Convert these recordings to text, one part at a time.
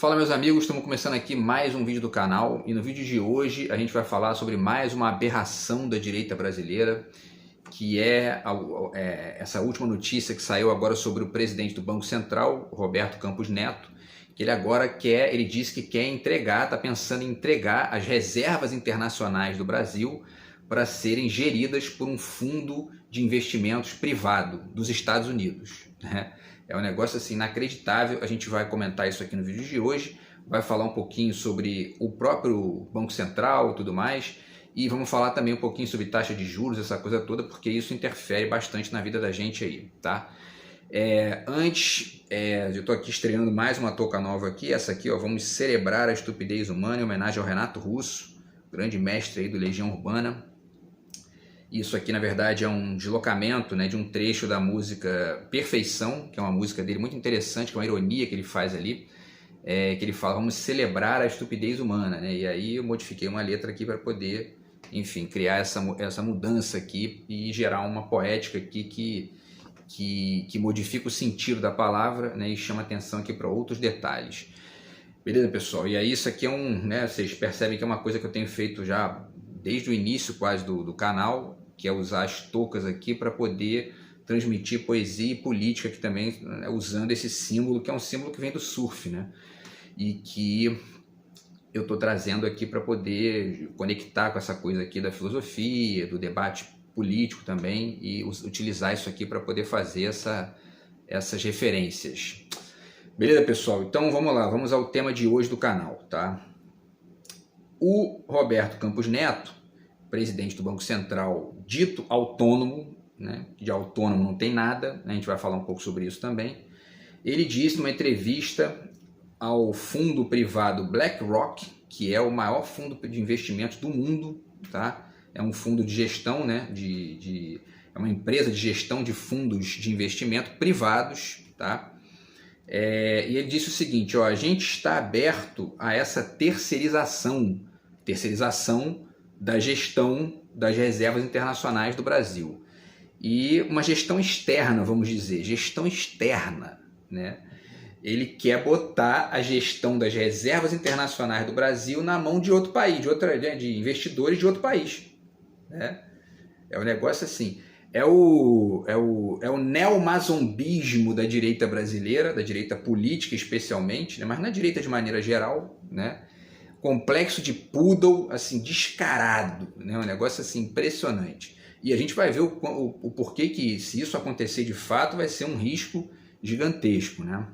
Fala meus amigos, estamos começando aqui mais um vídeo do canal e no vídeo de hoje a gente vai falar sobre mais uma aberração da direita brasileira, que é essa última notícia que saiu agora sobre o presidente do Banco Central, Roberto Campos Neto, que ele disse que quer entregar, está pensando em entregar as reservas internacionais do Brasil para serem geridas por um fundo de investimentos privado dos Estados Unidos, né? É um negócio assim inacreditável. A gente vai comentar isso aqui no vídeo de hoje, vai falar um pouquinho sobre o próprio Banco Central e tudo mais, e vamos falar também um pouquinho sobre taxa de juros, essa coisa toda, porque isso interfere bastante na vida da gente aí, tá? Eu estou aqui estreando mais uma touca nova aqui, essa aqui, ó, vamos celebrar a estupidez humana em homenagem ao Renato Russo, grande mestre aí do Legião Urbana. Isso aqui, na verdade, é um deslocamento, né, de um trecho da música Perfeição, que é uma música dele muito interessante, que é uma ironia que ele faz ali, que ele fala, vamos celebrar a estupidez humana, né? E aí eu modifiquei uma letra aqui para poder, enfim, criar essa mudança aqui e gerar uma poética aqui que modifica o sentido da palavra, né, e chama atenção aqui para outros detalhes. Beleza, pessoal? E aí isso aqui é né, vocês percebem que é uma coisa que eu tenho feito já desde o início quase do canal, que é usar as toucas aqui para poder transmitir poesia e política aqui também, né, usando esse símbolo, que é um símbolo que vem do surf, né? E que eu estou trazendo aqui para poder conectar com essa coisa aqui da filosofia, do debate político também, e utilizar isso aqui para poder fazer essas referências. Beleza, pessoal? Então vamos lá, vamos ao tema de hoje do canal, tá? O Roberto Campos Neto, presidente do Banco Central, dito autônomo, né, de autônomo não tem nada, né, a gente vai falar um pouco sobre isso também. Ele disse numa entrevista ao fundo privado BlackRock, que é o maior fundo de investimentos do mundo, tá? É um fundo de gestão, né, é uma empresa de gestão de fundos de investimento privados, tá? E ele disse o seguinte, ó, a gente está aberto a essa terceirização da gestão das reservas internacionais do Brasil. E uma gestão externa, vamos dizer, gestão externa, né? Ele quer botar a gestão das reservas internacionais do Brasil na mão de outro país, de investidores de outro país, né? É um negócio assim, é o neomazombismo da direita brasileira, da direita política especialmente, né? Mas na direita de maneira geral, né? Complexo de poodle, assim, descarado, né? Um negócio assim impressionante. E a gente vai ver o porquê que, se isso acontecer de fato, vai ser um risco gigantesco, né?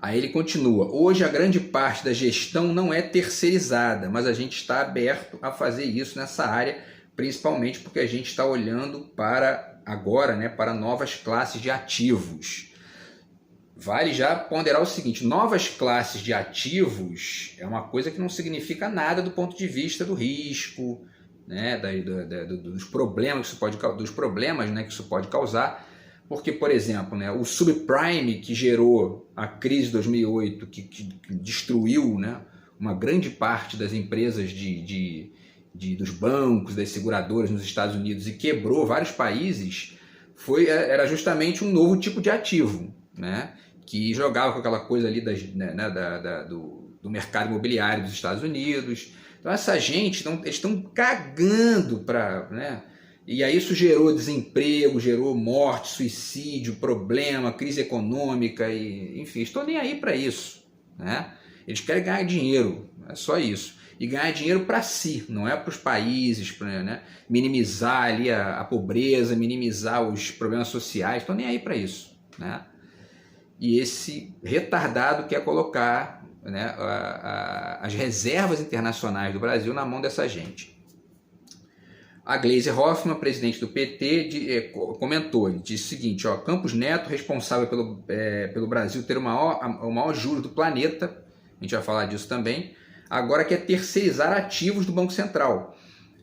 Aí ele continua, hoje a grande parte da gestão não é terceirizada, mas a gente está aberto a fazer isso nessa área, principalmente porque a gente está olhando para agora, né, para novas classes de ativos. Vale já ponderar o seguinte, novas classes de ativos é uma coisa que não significa nada do ponto de vista do risco, né, dos problemas né, que isso pode causar, porque, por exemplo, né, o subprime que gerou a crise de 2008, que destruiu, né, uma grande parte das empresas dos bancos, das seguradoras nos Estados Unidos e quebrou vários países, era justamente um novo tipo de ativo, né, que jogava com aquela coisa ali do mercado imobiliário dos Estados Unidos. Então essa gente, eles estão cagando para... né? E aí isso gerou desemprego, gerou morte, suicídio, problema, crise econômica, enfim, estou nem aí para isso, né? Eles querem ganhar dinheiro, é só isso. E ganhar dinheiro para si, não é para os países, né? Minimizar ali a pobreza, minimizar os problemas sociais, estou nem aí para isso, né? E esse retardado quer colocar, né, as reservas internacionais do Brasil na mão dessa gente. A Gleisi Hoffmann, presidente do PT, comentou, disse o seguinte, ó, Campos Neto, responsável pelo Brasil ter o maior juros do planeta, a gente vai falar disso também, agora quer terceirizar ativos do Banco Central.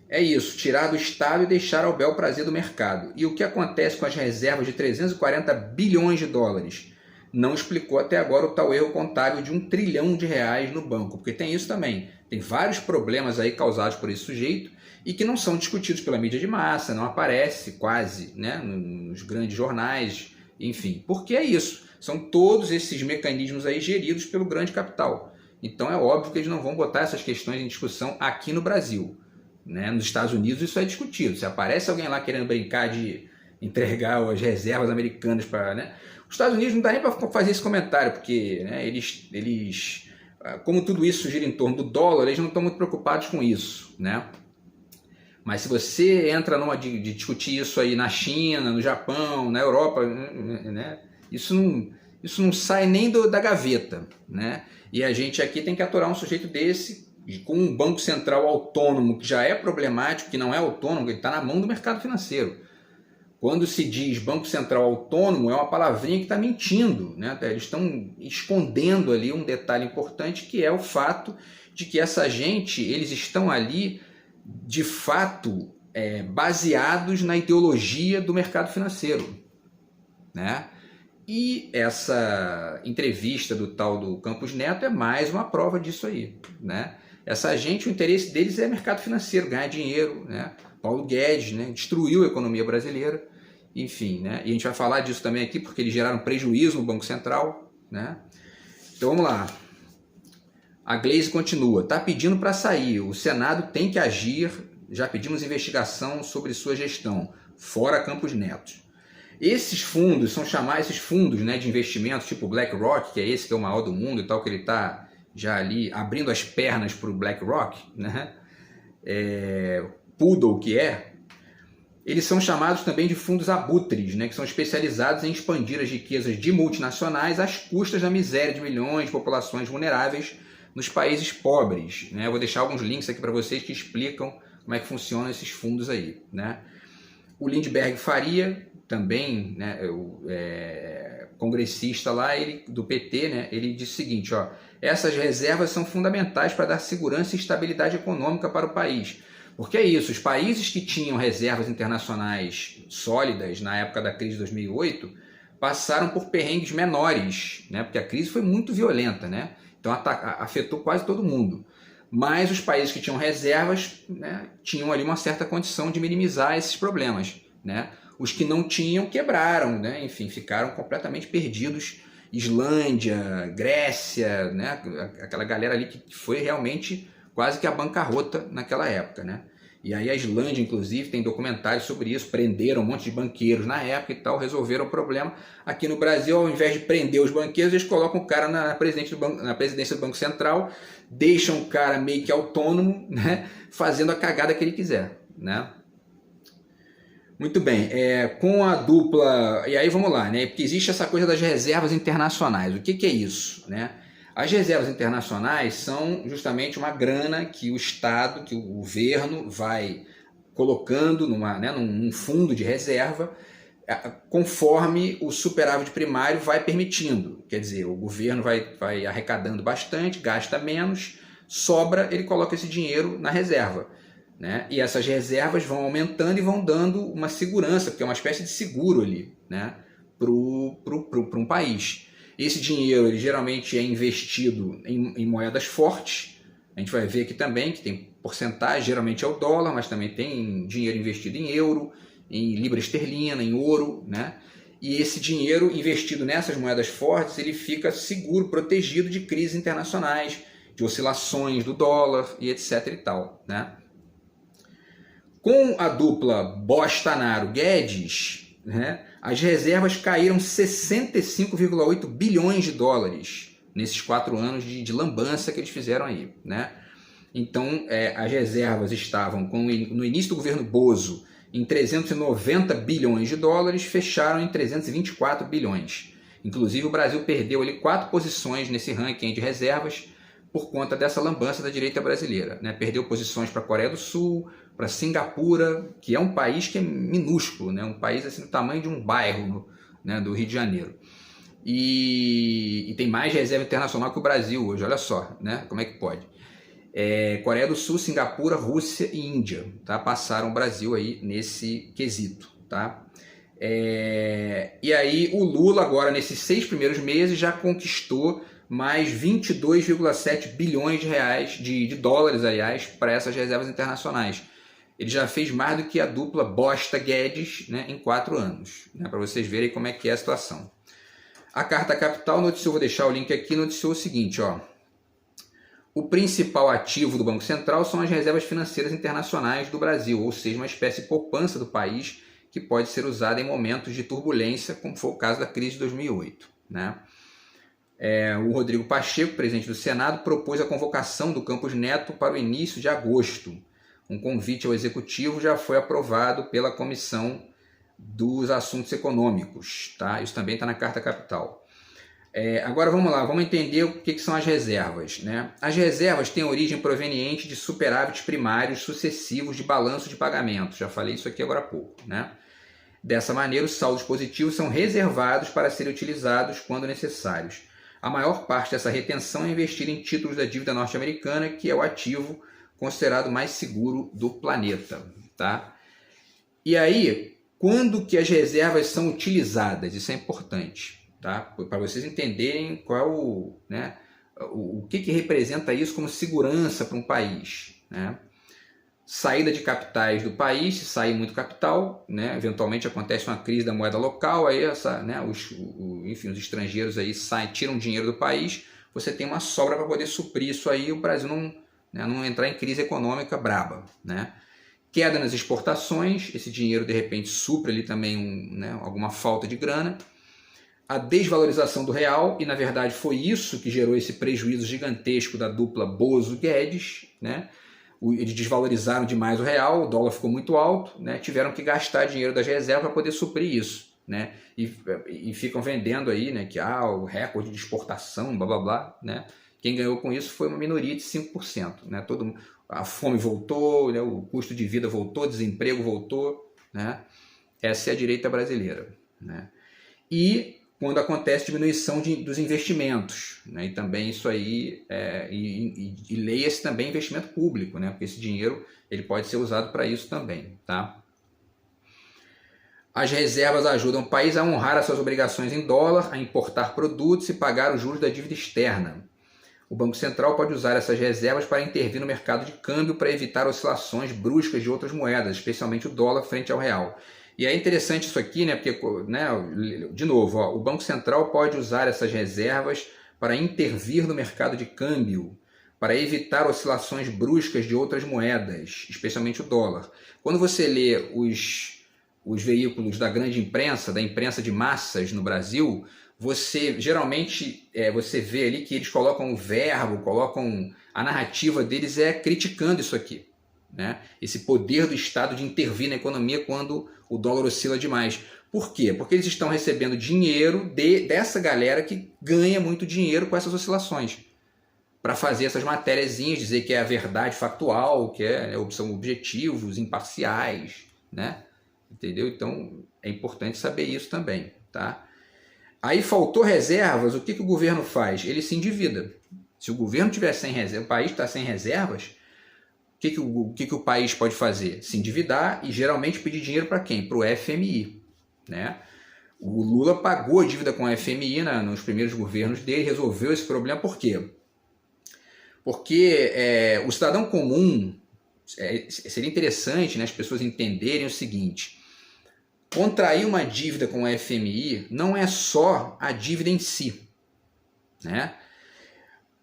É isso, tirar do Estado e deixar ao bel prazer do mercado. E o que acontece com as reservas de 340 bilhões de dólares? Não explicou até agora o tal erro contábil de R$1 trilhão no banco, porque tem isso também. Tem vários problemas aí causados por esse sujeito e que não são discutidos pela mídia de massa, não aparece quase, né, nos grandes jornais Enfim, porque é isso. São todos esses mecanismos aí geridos pelo grande capital. Então é óbvio que eles não vão botar essas questões em discussão aqui no Brasil. Né? Nos Estados Unidos isso é discutido. Se aparece alguém lá querendo brincar de entregar as reservas americanas para... Né? Os Estados Unidos não dá nem para fazer esse comentário, porque né, eles, como tudo isso gira em torno do dólar, eles não estão muito preocupados com isso. Né? Mas se você entra numa de discutir isso aí na China, no Japão, na Europa, né, isso não sai nem da gaveta. Né? E a gente aqui tem que aturar um sujeito desse, com um banco central autônomo, que já é problemático, que não é autônomo, ele está na mão do mercado financeiro. Quando se diz Banco Central autônomo, é uma palavrinha que está mentindo. Né? Eles estão escondendo ali um detalhe importante, que é o fato de que essa gente, eles estão ali, de fato, baseados na ideologia do mercado financeiro. Né? E essa entrevista do tal do Campos Neto é mais uma prova disso aí. Né? Essa gente, o interesse deles é mercado financeiro, ganhar dinheiro, né? Paulo Guedes, né, destruiu a economia brasileira, enfim, né, e a gente vai falar disso também aqui porque eles geraram prejuízo no Banco Central, né. Então vamos lá, a Gleisi continua, está pedindo para sair, o Senado tem que agir, já pedimos investigação sobre sua gestão, fora Campos Neto. Esses fundos são chamados, esses fundos, né, de investimentos, tipo BlackRock, que é esse que é o maior do mundo e tal, que ele está já ali abrindo as pernas para o BlackRock, né, Poodle, que eles são chamados também de fundos abutres, né, que são especializados em expandir as riquezas de multinacionais às custas da miséria de milhões de populações vulneráveis nos países pobres. Né? Eu vou deixar alguns links aqui para vocês que explicam como é que funcionam esses fundos aí. Né? O Lindbergh Faria, também né, congressista lá, do PT, né, ele disse o seguinte, ó, essas reservas são fundamentais para dar segurança e estabilidade econômica para o país. Porque é isso, os países que tinham reservas internacionais sólidas na época da crise de 2008 passaram por perrengues menores, né? Porque a crise foi muito violenta, né? Então afetou quase todo mundo. Mas os países que tinham reservas, né, tinham ali uma certa condição de minimizar esses problemas. Né? Os que não tinham quebraram, né? Enfim, ficaram completamente perdidos. Islândia, Grécia, né? Aquela galera ali que foi realmente quase que a bancarrota naquela época, né? E aí a Islândia, inclusive, tem documentários sobre isso, prenderam um monte de banqueiros na época e tal, resolveram o problema. Aqui no Brasil, ao invés de prender os banqueiros, eles colocam o cara na presidência do Banco Central, deixam o cara meio que autônomo, né? Fazendo a cagada que ele quiser, né? Muito bem, com a dupla... E aí vamos lá, né? Porque existe essa coisa das reservas internacionais. O que é isso, né? As reservas internacionais são justamente uma grana que o Estado, que o governo vai colocando num fundo de reserva conforme o superávit primário vai permitindo. Quer dizer, o governo vai arrecadando bastante, gasta menos, sobra, ele coloca esse dinheiro na reserva. Né? E essas reservas vão aumentando e vão dando uma segurança, porque é uma espécie de seguro ali, né? para um país. Esse dinheiro ele geralmente é investido em moedas fortes. A gente vai ver aqui também que tem porcentagem, geralmente é o dólar, mas também tem dinheiro investido em euro, em libra esterlina, em ouro. Né? E esse dinheiro investido nessas moedas fortes, ele fica seguro, protegido de crises internacionais, de oscilações do dólar e etc. e tal. Né? Com a dupla Bolsonaro-Guedes, né, as reservas caíram 65,8 bilhões de dólares nesses 4 anos de lambança que eles fizeram aí. Né? Então, as reservas estavam, no início do governo Bozo, em 390 bilhões de dólares, fecharam em 324 bilhões. Inclusive, o Brasil perdeu ali 4 posições nesse ranking de reservas por conta dessa lambança da direita brasileira. Né? Perdeu posições para a Coreia do Sul, para Singapura, que é um país que é minúsculo, né? Um país assim, do tamanho de um bairro né? Do Rio de Janeiro. E tem mais reserva internacional que o Brasil hoje, olha só, né? Como é que pode? Coreia do Sul, Singapura, Rússia e Índia, tá? Passaram o Brasil aí nesse quesito. Tá? E aí o Lula agora, nesses 6 primeiros meses, já conquistou mais 22,7 bilhões de reais, de dólares, aliás, para essas reservas internacionais. ele já fez mais do que a dupla Bosta-Guedes, né, em 4 anos, né, para vocês verem como é que é a situação. A Carta Capital noticiou, vou deixar o link aqui, noticiou o seguinte, ó. O principal ativo do Banco Central são as reservas financeiras internacionais do Brasil, ou seja, uma espécie de poupança do país que pode ser usada em momentos de turbulência, como foi o caso da crise de 2008. Né? O Rodrigo Pacheco, presidente do Senado, propôs a convocação do Campos Neto para o início de agosto. Um convite ao Executivo já foi aprovado pela Comissão dos Assuntos Econômicos. Tá? Isso também está na Carta Capital. Agora vamos lá, vamos entender o que são as reservas. Né? As reservas têm origem proveniente de superávites primários sucessivos de balanço de pagamentos. Já falei isso aqui agora há pouco. Né? Dessa maneira, os saldos positivos são reservados para serem utilizados quando necessários. A maior parte dessa retenção é investir em títulos da dívida norte-americana, que é o ativo considerado mais seguro do planeta. Tá? E aí, quando que as reservas são utilizadas? Isso é importante. Tá? Para vocês entenderem qual o que representa isso como segurança para um país. Né? Saída de capitais do país, se sair muito capital, né? Eventualmente acontece uma crise da moeda local, aí os estrangeiros aí tiram dinheiro do país, você tem uma sobra para poder suprir isso aí, o Brasil não entrar em crise econômica braba. Né? Queda nas exportações, esse dinheiro de repente supre ali também alguma falta de grana. A desvalorização do real, e na verdade foi isso que gerou esse prejuízo gigantesco da dupla Bozo-Guedes, né? Eles desvalorizaram demais o real, o dólar ficou muito alto, né? Tiveram que gastar dinheiro das reservas para poder suprir isso. Né? E ficam vendendo aí, né, que o recorde de exportação, blá blá blá. Né? Quem ganhou com isso foi uma minoria de 5%. Né? A fome voltou, né? O custo de vida voltou, o desemprego voltou. Né? Essa é a direita brasileira. Né? E quando acontece diminuição dos investimentos, né? E também isso aí, e leia-se também investimento público, né? Porque esse dinheiro ele pode ser usado para isso também. Tá? As reservas ajudam o país a honrar as suas obrigações em dólar, a importar produtos e pagar os juros da dívida externa. O Banco Central pode usar essas reservas para intervir no mercado de câmbio para evitar oscilações bruscas de outras moedas, especialmente o dólar frente ao real. E é interessante isso aqui, né? Porque, né, de novo, o Banco Central pode usar essas reservas para intervir no mercado de câmbio, para evitar oscilações bruscas de outras moedas, especialmente o dólar. Quando você lê os veículos da grande imprensa, da imprensa de massas no Brasil, você geralmente você vê ali que eles colocam o verbo, a narrativa deles criticando isso aqui. Né? Esse poder do Estado de intervir na economia quando o dólar oscila demais. Por quê? Porque eles estão recebendo dinheiro dessa galera que ganha muito dinheiro com essas oscilações, para fazer essas matériazinhas, dizer que é a verdade factual, que são objetivos, imparciais. Né? Entendeu? Então é importante saber isso também. Tá? Aí faltou reservas, o que o governo faz? Ele se endivida. Se o governo tiver sem reserva, o país está sem reservas, o que o país pode fazer? Se endividar e geralmente pedir dinheiro para quem? Para o FMI. Né? O Lula pagou a dívida com o FMI nos primeiros governos dele, resolveu esse problema. Por quê? Porque o cidadão comum, seria interessante, né, as pessoas entenderem o seguinte: contrair uma dívida com o FMI não é só a dívida em si. Né?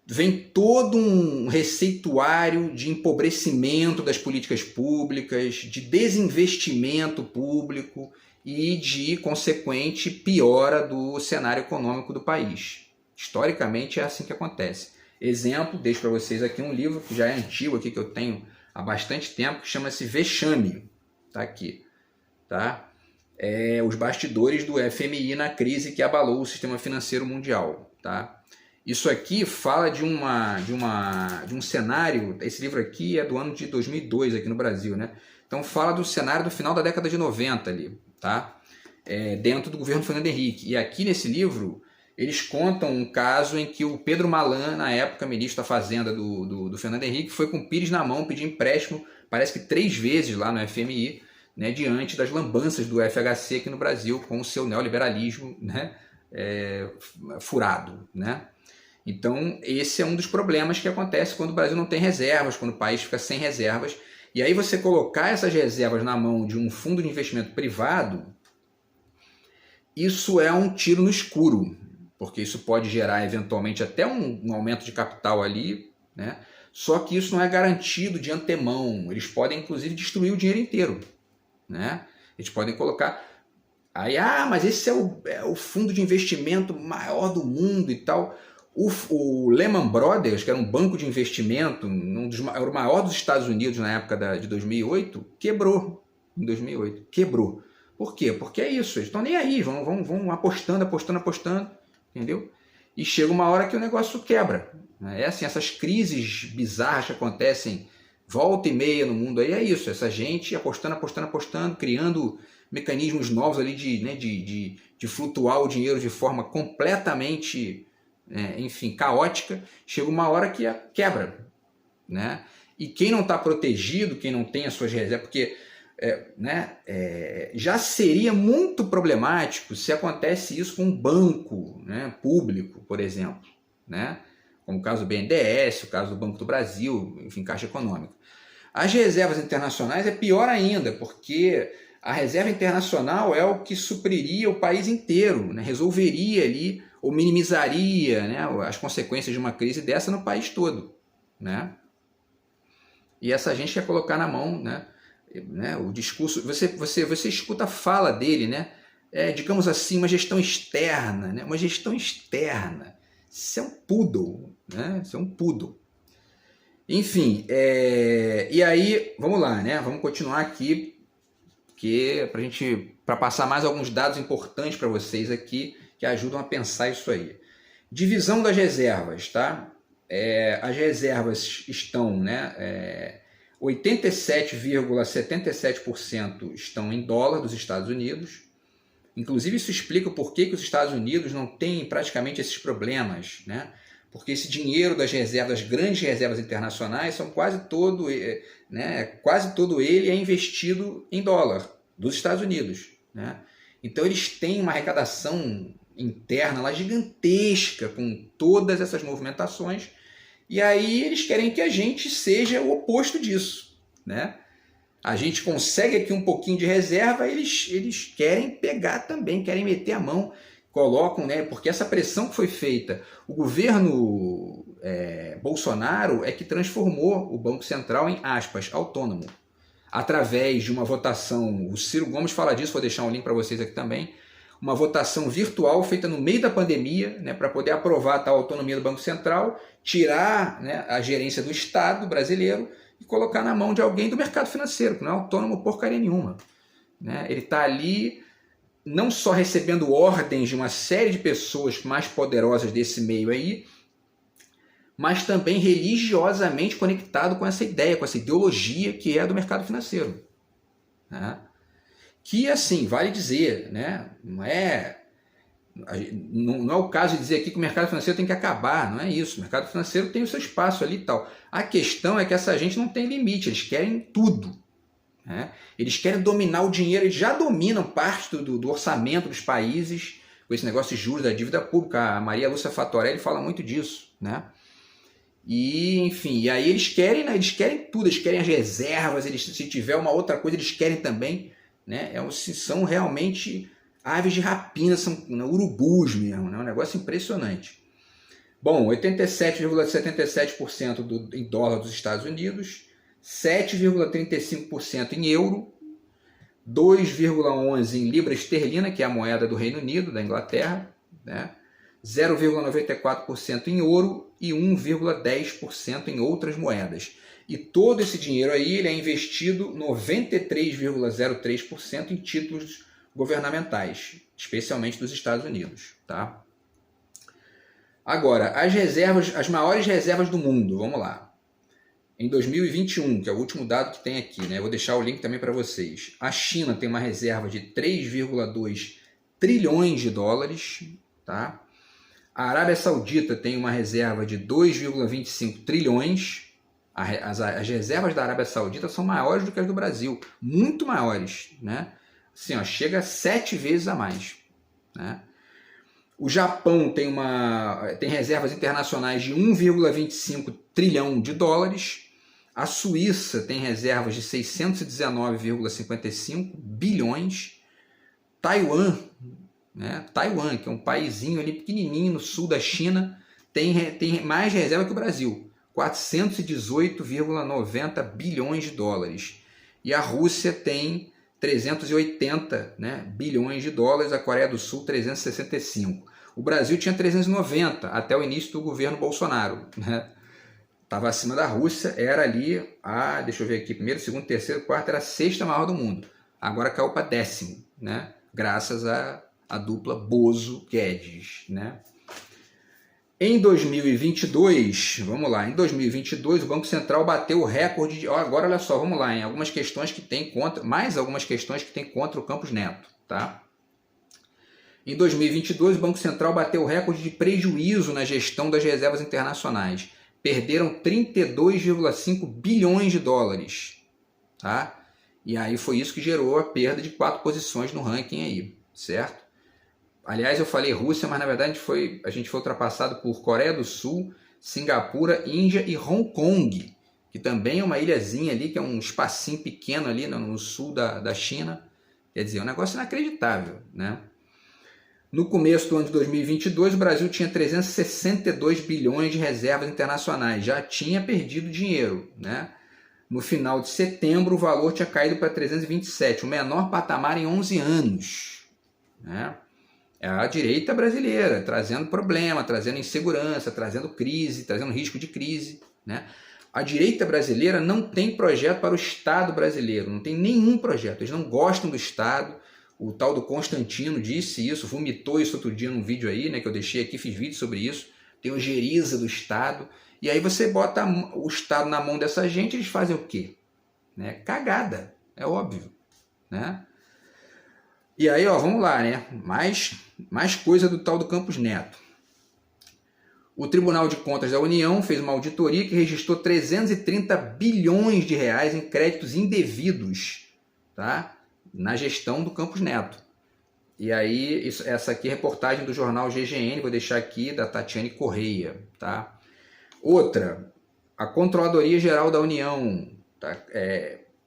Vem todo um receituário de empobrecimento das políticas públicas, de desinvestimento público e de consequente piora do cenário econômico do país. Historicamente é assim que acontece. Exemplo, deixo para vocês aqui um livro que já é antigo, aqui, que eu tenho há bastante tempo, que chama-se Vexame. Está aqui. Tá? Os bastidores do FMI na crise que abalou o sistema financeiro mundial. Tá? Isso aqui fala de um cenário, esse livro aqui é do ano de 2002 aqui no Brasil, né? Então fala do cenário do final da década de 90 ali, tá? Dentro do governo Fernando Henrique. E aqui nesse livro eles contam um caso em que o Pedro Malan, na época ministro da Fazenda do Fernando Henrique, foi com o pires na mão pedir empréstimo, parece que 3 vezes lá no FMI, né, diante das lambanças do FHC aqui no Brasil com o seu neoliberalismo, né, furado, né? Então, esse é um dos problemas que acontece quando o Brasil não tem reservas, quando o país fica sem reservas. E aí você colocar essas reservas na mão de um fundo de investimento privado, isso é um tiro no escuro, porque isso pode gerar eventualmente até um aumento de capital ali, né? Só que isso não é garantido de antemão. Eles podem inclusive destruir o dinheiro inteiro, né? Eles podem colocar aí, mas esse é o fundo de investimento maior do mundo e tal. O Lehman Brothers, que era um banco de investimento, era o maior dos Estados Unidos na época de 2008, quebrou em 2008. Quebrou. Por quê? Porque é isso, eles estão nem aí, vão apostando, entendeu? E chega uma hora que o negócio quebra. É assim, essas crises bizarras que acontecem volta e meia no mundo aí, é isso, essa gente apostando, criando mecanismos novos ali de flutuar o dinheiro de forma completamente, enfim, caótica. Chega uma hora que quebra, né? E quem não está protegido, quem não tem as suas reservas, porque já seria muito problemático se acontece isso com um banco, né, público, por exemplo, né? Como o caso do BNDES, o caso do Banco do Brasil, enfim, Caixa Econômica. As reservas internacionais é pior ainda, porque a reserva internacional é o que supriria o país inteiro, né? Resolveria ali, ou minimizaria, né, as consequências de uma crise dessa no país todo, né? E essa gente quer colocar na mão, né, o discurso, você escuta a fala dele, né? Digamos assim, uma gestão externa, né? Uma gestão externa. Isso é um poodle, né? Isso é um poodle. Enfim, e aí, vamos lá, né? Vamos continuar aqui, para passar mais alguns dados importantes para vocês aqui, que ajudam a pensar isso aí. Divisão das reservas, tá? As reservas estão, né? 87,77% estão em dólar dos Estados Unidos. Inclusive, isso explica por que os Estados Unidos não têm praticamente esses problemas, né? Porque esse dinheiro das reservas, das grandes reservas internacionais, quase todo ele é investido em dólar dos Estados Unidos, né? Então, eles têm uma arrecadação interna lá gigantesca com todas essas movimentações. E aí eles querem que a gente seja o oposto disso, né? A gente consegue aqui um pouquinho de reserva, eles querem pegar também, querem meter a mão, colocam, né? Porque essa pressão que foi feita, o governo Bolsonaro é que transformou o Banco Central em, aspas, autônomo, através de uma votação, o Ciro Gomes fala disso, vou deixar um link para vocês aqui também, uma votação virtual feita no meio da pandemia, né, para poder aprovar a tal autonomia do Banco Central, tirar, né, a gerência do Estado brasileiro e colocar na mão de alguém do mercado financeiro, que não é autônomo porcaria nenhuma, né? Ele está ali não só recebendo ordens de uma série de pessoas mais poderosas desse meio aí, mas também religiosamente conectado com essa ideia, com essa ideologia que é a do mercado financeiro, né? Que, assim, vale dizer, né? Não é o caso de dizer aqui que o mercado financeiro tem que acabar, não é isso. O mercado financeiro tem o seu espaço ali e tal. A questão é que essa gente não tem limite, eles querem tudo, né? Eles querem dominar o dinheiro, eles já dominam parte do orçamento dos países, com esse negócio de juros da dívida pública. A Maria Lúcia Fatorelli fala muito disso, né? E, enfim, e aí eles querem tudo, eles querem as reservas, se tiver uma outra coisa, eles querem também, né? São realmente aves de rapina, são urubus mesmo, né? Um negócio impressionante. Bom, 87,77% em dólar dos Estados Unidos, 7,35% em euro, 2,11% em libra esterlina, que é a moeda do Reino Unido, da Inglaterra, né? 0,94% em ouro e 1,10% em outras moedas. E todo esse dinheiro aí ele é investido 93,03% em títulos governamentais, especialmente dos Estados Unidos, tá? Agora, as maiores reservas do mundo, vamos lá. Em 2021, que é o último dado que tem aqui, né? Eu vou deixar o link também para vocês. A China tem uma reserva de 3,2 trilhões de dólares, tá? A Arábia Saudita tem uma reserva de 2,25 trilhões. As reservas da Arábia Saudita são maiores do que as do Brasil, muito maiores, né? Assim, chega a 7 vezes a mais, né? O Japão tem reservas internacionais de 1,25 trilhão de dólares. A Suíça tem reservas de 619,55 bilhões. Taiwan, né? Taiwan, que é um paizinho ali pequenininho no sul da China, tem mais reserva que o Brasil, 418,90 bilhões de dólares. E a Rússia tem 380, né, bilhões de dólares, a Coreia do Sul 365. O Brasil tinha 390 até o início do governo Bolsonaro, né? Estava acima da Rússia, era ali deixa eu ver aqui, primeiro, segundo, terceiro, quarto, era a sexta maior do mundo. Agora caiu para 10º, né? Graças à dupla Bozo-Guedes, né? Em 2022, vamos lá, em 2022 o Banco Central bateu o recorde de... Agora olha só, vamos lá, em algumas questões que tem contra, mais algumas questões que tem contra o Campos Neto, tá? Em 2022 o Banco Central bateu o recorde de prejuízo na gestão das reservas internacionais. Perderam 32,5 bilhões de dólares, tá? E aí foi isso que gerou a perda de 4 posições no ranking aí, certo? Aliás, eu falei Rússia, mas na verdade a gente foi ultrapassado por Coreia do Sul, Singapura, Índia e Hong Kong, que também é uma ilhazinha ali, que é um espacinho pequeno ali no sul da China. Quer dizer, é um negócio inacreditável, né? No começo do ano de 2022, o Brasil tinha 362 bilhões de reservas internacionais, já tinha perdido dinheiro, né? No final de setembro, o valor tinha caído para 327, o menor patamar em 11 anos, né? É a direita brasileira trazendo problema, trazendo insegurança, trazendo crise, trazendo risco de crise, né? A direita brasileira não tem projeto para o Estado brasileiro, não tem nenhum projeto, eles não gostam do Estado. O tal do Constantino disse isso, vomitou isso outro dia num vídeo aí, né, que eu deixei aqui, fiz vídeo sobre isso. Tem ojeriza do Estado. E aí você bota o Estado na mão dessa gente, eles fazem o quê? Né? Cagada, é óbvio, né? E aí, ó, vamos lá, né? Mais coisa do tal do Campos Neto. O Tribunal de Contas da União fez uma auditoria que registrou 330 bilhões de reais em créditos indevidos, tá? Na gestão do Campos Neto. E aí, essa aqui é a reportagem do jornal GGN, vou deixar aqui, da Tatiane Correia, tá? Outra, a Controladoria Geral da União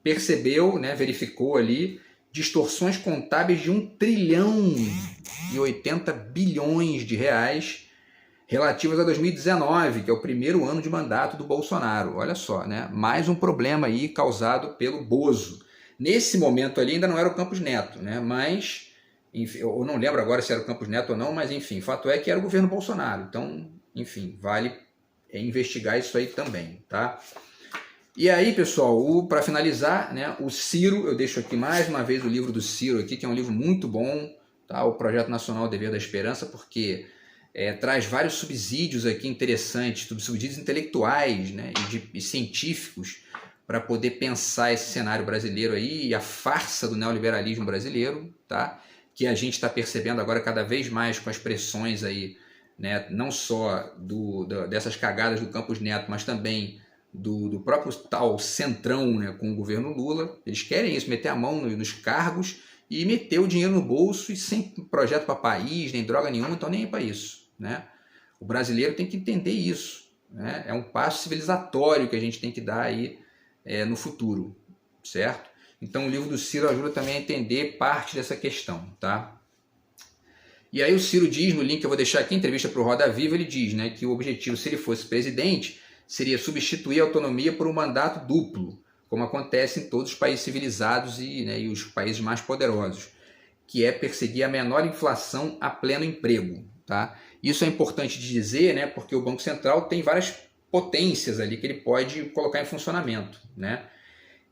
percebeu, né, verificou ali, distorções contábeis de 1,080 trilhões de reais relativas a 2019, que é o primeiro ano de mandato do Bolsonaro. Olha só, né? Mais um problema aí causado pelo Bozo. Nesse momento ali ainda não era o Campos Neto, né? Mas, enfim, eu não lembro agora se era o Campos Neto ou não, mas enfim, fato é que era o governo Bolsonaro. Então, enfim, vale investigar isso aí também, tá? E aí, pessoal, para finalizar, né, o Ciro, eu deixo aqui mais uma vez o livro do Ciro aqui, que é um livro muito bom, tá? O Projeto Nacional Dever da Esperança, porque traz vários subsídios aqui interessantes, subsídios intelectuais, né, e científicos, para poder pensar esse cenário brasileiro aí e a farsa do neoliberalismo brasileiro, tá? Que a gente está percebendo agora cada vez mais com as pressões aí, né? Não só dessas cagadas do Campos Neto, mas também do próprio tal centrão, né, com o governo Lula. Eles querem isso, meter a mão nos cargos e meter o dinheiro no bolso e sem projeto para país, nem droga nenhuma, então nem é para isso, né? O brasileiro tem que entender isso, né? É um passo civilizatório que a gente tem que dar aí no futuro, certo? Então o livro do Ciro ajuda também a entender parte dessa questão, tá? E aí o Ciro diz, no link que eu vou deixar aqui, entrevista para o Roda Viva, ele diz, né, que o objetivo, se ele fosse presidente, seria substituir a autonomia por um mandato duplo, como acontece em todos os países civilizados e os países mais poderosos, que é perseguir a menor inflação a pleno emprego, tá? Isso é importante de dizer, né, porque o Banco Central tem várias potências ali que ele pode colocar em funcionamento, né?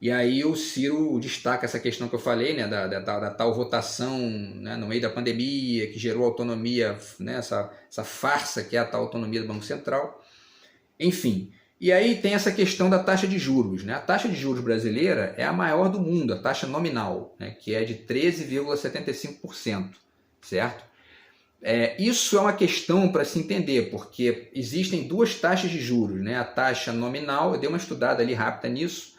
E aí o Ciro destaca essa questão que eu falei, né, da tal votação, né, no meio da pandemia, que gerou autonomia, né, essa farsa que é a tal autonomia do Banco Central. Enfim, e aí tem essa questão da taxa de juros, né? A taxa de juros brasileira é a maior do mundo, a taxa nominal, né, que é de 13,75%, certo? Isso é uma questão para se entender, porque existem duas taxas de juros, né? A taxa nominal, eu dei uma estudada ali rápida nisso,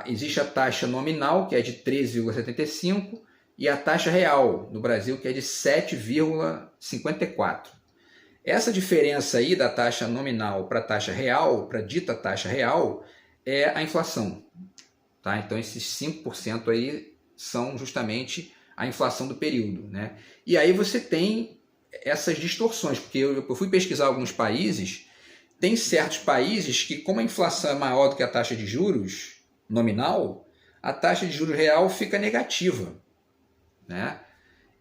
existe a taxa nominal, que é de 13,75%, e a taxa real no Brasil, que é de 7,54%. Essa diferença aí da taxa nominal para a taxa real, para a dita taxa real, é a inflação. Tá? Então esses 5% aí são justamente a inflação do período. Né? E aí você tem essas distorções, porque eu fui pesquisar alguns países, tem certos países que, como a inflação é maior do que a taxa de juros nominal, a taxa de juros real fica negativa. Né?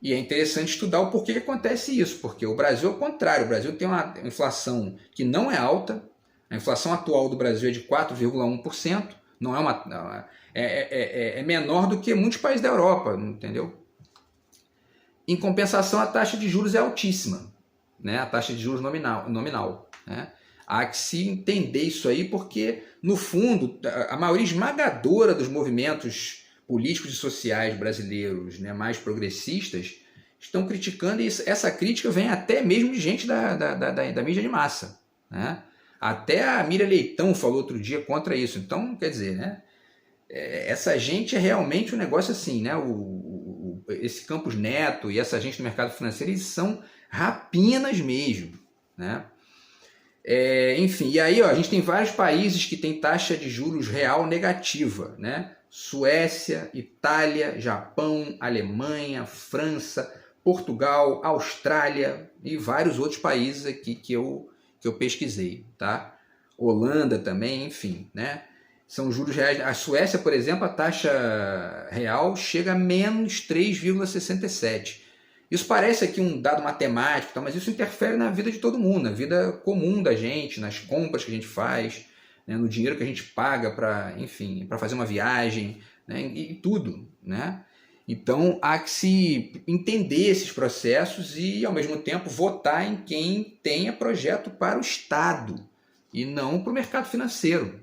E é interessante estudar o porquê que acontece isso, porque o Brasil é o contrário, o Brasil tem uma inflação que não é alta, a inflação atual do Brasil é de 4,1%, não é uma, é menor do que muitos países da Europa, entendeu? Em compensação, a taxa de juros é altíssima, né? A taxa de juros nominal, né? Há que se entender isso aí, porque, no fundo, a maioria esmagadora dos movimentos políticos e sociais brasileiros, né, mais progressistas, estão criticando, e essa crítica vem até mesmo de gente da mídia de massa. Né? Até a Miriam Leitão falou outro dia contra isso. Então, quer dizer, né, essa gente é realmente um negócio assim, né, esse Campos Neto e essa gente do mercado financeiro, eles são rapinas mesmo. Né? Enfim, e aí ó, a gente tem vários países que têm taxa de juros real negativa, né? Suécia, Itália, Japão, Alemanha, França, Portugal, Austrália e vários outros países aqui que eu pesquisei, tá? Holanda também, enfim, né? São juros reais. A Suécia, por exemplo, a taxa real chega a menos 3,67. Isso parece aqui um dado matemático, mas isso interfere na vida de todo mundo, na vida comum da gente, nas compras que a gente faz, né, no dinheiro que a gente paga para, enfim, para fazer uma viagem, né, e tudo, né? Então há que se entender esses processos e, ao mesmo tempo, votar em quem tenha projeto para o Estado e não para o mercado financeiro,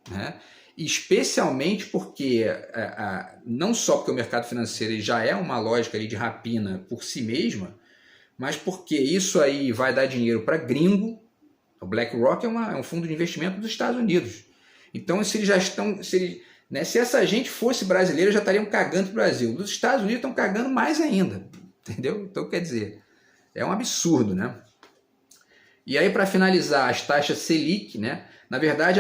né? Especialmente porque, não só porque o mercado financeiro já é uma lógica ali de rapina por si mesma, mas porque isso aí vai dar dinheiro para gringo. O BlackRock é um fundo de investimento dos Estados Unidos. Então, se eles já estão... Se essa gente fosse brasileira, já estariam cagando para o Brasil. Dos Estados Unidos estão cagando mais ainda. Entendeu? Então, quer dizer, é um absurdo, né? E aí, para finalizar, as taxas Selic, né? Na verdade,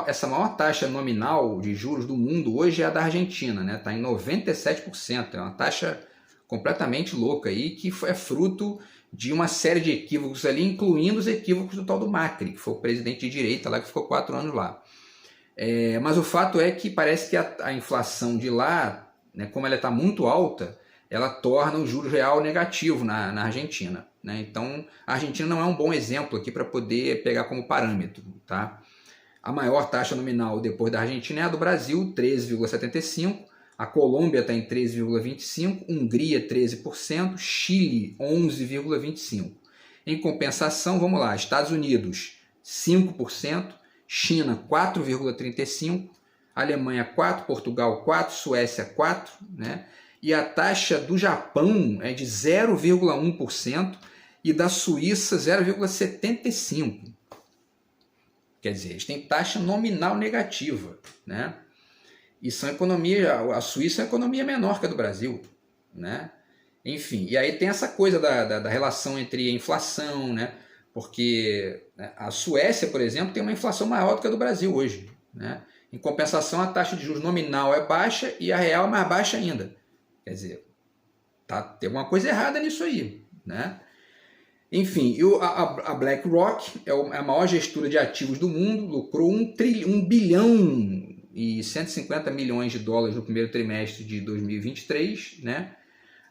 essa maior taxa nominal de juros do mundo hoje é a da Argentina, né? Está em 97%. É uma taxa completamente louca aí, que é fruto de uma série de equívocos ali, incluindo os equívocos do tal do Macri, que foi o presidente de direita lá, que ficou 4 anos lá. Mas o fato é que parece que a inflação de lá, né, como ela está muito alta, ela torna o juro real negativo na Argentina. Né? Então, a Argentina não é um bom exemplo aqui para poder pegar como parâmetro. Tá? A maior taxa nominal depois da Argentina é a do Brasil, 13,75%. A Colômbia está em 13,25%, Hungria 13%, Chile 11,25%. Em compensação, vamos lá, Estados Unidos 5%, China 4,35%, Alemanha 4%, Portugal 4%, Suécia 4%, né? E a taxa do Japão é de 0,1% e da Suíça 0,75%. Quer dizer, eles têm taxa nominal negativa, né? E são a Suíça é uma economia menor que a do Brasil, né? Enfim, e aí tem essa coisa da relação entre a inflação, né? Porque a Suécia, por exemplo, tem uma inflação maior do que a do Brasil hoje, né? Em compensação, a taxa de juros nominal é baixa e a real é mais baixa ainda. Quer dizer, tem uma coisa errada nisso aí, né? Enfim, a BlackRock é a maior gestora de ativos do mundo, lucrou 1 bilhão e 150 milhões de dólares no primeiro trimestre de 2023, né?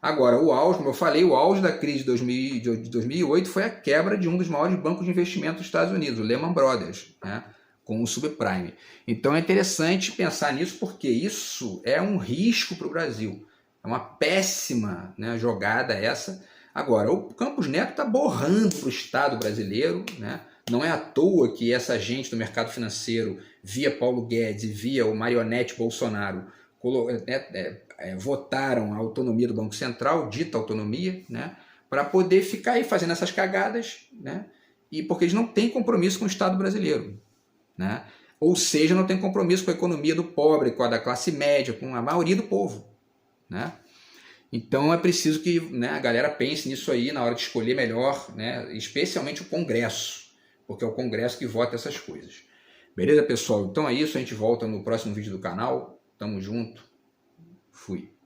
Agora, o auge, como eu falei, o auge da crise de 2008 foi a quebra de um dos maiores bancos de investimento dos Estados Unidos, o Lehman Brothers, né? Com o subprime. Então é interessante pensar nisso, porque isso é um risco para o Brasil. É uma péssima, né, jogada essa. Agora, o Campos Neto está borrando para o Estado brasileiro, né? Não é à toa que essa gente do mercado financeiro, via Paulo Guedes e via o marionete Bolsonaro, votaram a autonomia do Banco Central, dita autonomia, né? Para poder ficar aí fazendo essas cagadas, né? E porque eles não têm compromisso com o Estado brasileiro, né? Ou seja, não tem compromisso com a economia do pobre, com a da classe média, com a maioria do povo, né? Então é preciso que, né, a galera pense nisso aí na hora de escolher melhor, né, especialmente o Congresso, porque é o Congresso que vota essas coisas. Beleza, pessoal? Então é isso, a gente volta no próximo vídeo do canal. Tamo junto. Fui.